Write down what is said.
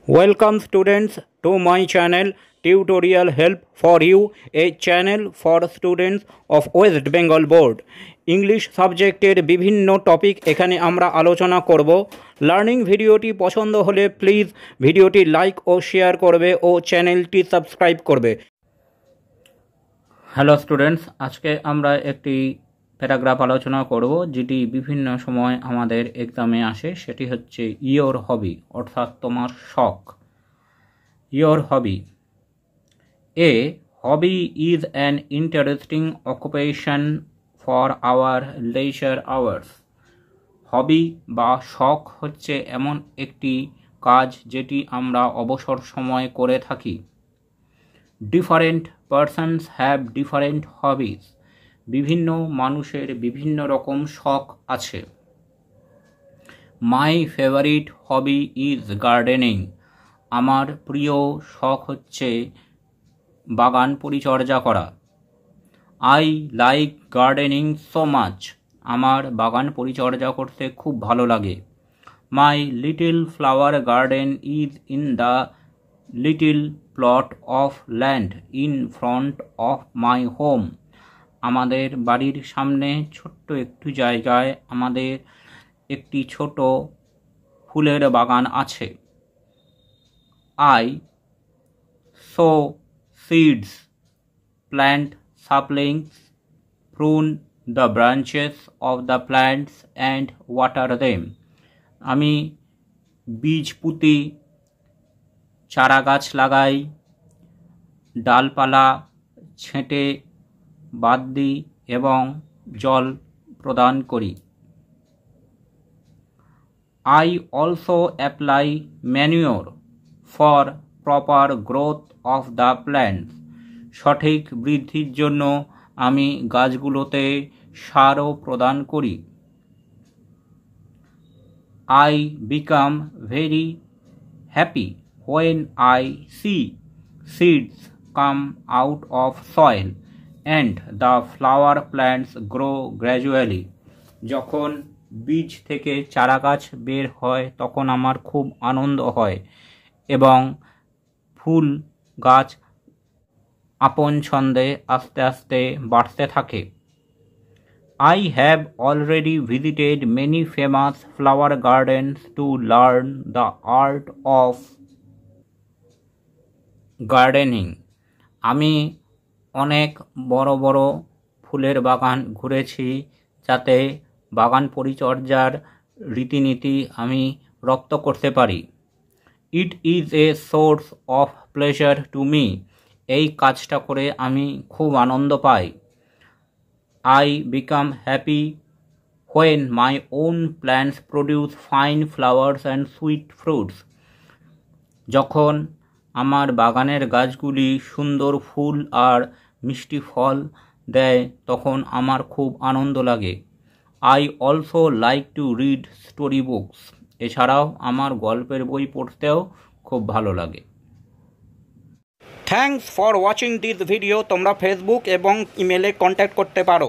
Welcome students to my channel Tutorial Help for You, a channel for students of West Bengal Board. English সাবজেক্টের বিভিন্ন topic এখানে আমরা আলোচনা করব। Learning ভিডিওটি পছন্দ হলে প্লিজ ভিডিওটি লাইক ও শেয়ার করবে ও চ্যানেলটি সাবস্ক্রাইব করবে। হ্যালো স্টুডেন্টস, আজকে আমরা একটি প্যারাগ্রাফ আলোচনা করব যেটি বিভিন্ন সময় আমাদের এক্সামে আসে। সেটি হচ্ছে ইয়োর হবি, অর্থাৎ তোমার শখ। Your hobby. A hobby is an interesting occupation for our leisure hours. Hobby বা শখ হচ্ছে এমন একটি কাজ যেটি আমরা অবসর সময় করে থাকি। ডিফারেন্ট পারসনস হ্যাভ ডিফারেন্ট হবিস। বিভিন্ন মানুষের বিভিন্ন রকম শখ আছে। My favourite hobby is gardening. আমার প্রিয় শখ হচ্ছে বাগান পরিচর্যা করা। I like gardening so much. আমার বাগান পরিচর্যা করতে খুব ভালো লাগে। My little flower garden is in the little plot of land in front of my home. আমাদের বাড়ির সামনে ছোট্ট একটু জায়গায় আমাদের একটি ছোট ফুলের বাগান আছে। I so seeds, plant saplings, prune the branches of the plants and water them. আমি বীজ পুঁতি, চারা গাছ লাগাই, ডালপালা ছেঁটে বাদ দিই এবং জল প্রদান করি। I also apply manure for proper growth of the plants. সঠিক বৃদ্ধির জন্য আমি গাছগুলোতে সারও প্রদান করি। I become very happy when I see seeds come out of soil and the flower plants grow gradually. যখন বীজ থেকে চারা গাছ বের হয় তখন আমার খুব আনন্দ হয় এবং ফুল গাছ আপন ছন্দে আস্তে আস্তে বাড়তে থাকে। I have already visited many famous flower gardens to learn the art of gardening. আমি অনেক বড় বড় ফুলের বাগান ঘুরেছি যাতে বাগান পরিচর্যার রীতিনীতি আমি রপ্ত করতে পারি। It is a source of pleasure to me. এই কাজটা করে আমি খুব আনন্দ পাই। I become happy when my own plants produce fine flowers and sweet fruits. যখন আমার বাগানের গাছগুলি সুন্দর ফুল আর মিষ্টি ফল দেয় তখন আমার খুব আনন্দ লাগে। I also like to read story books. এছাড়াও আমার গল্পের বই পড়তেও খুব ভালো লাগে। Thanks for watching this video. তোমরা ফেসবুক এবং ইমেলে কন্ট্যাক্ট করতে পারো।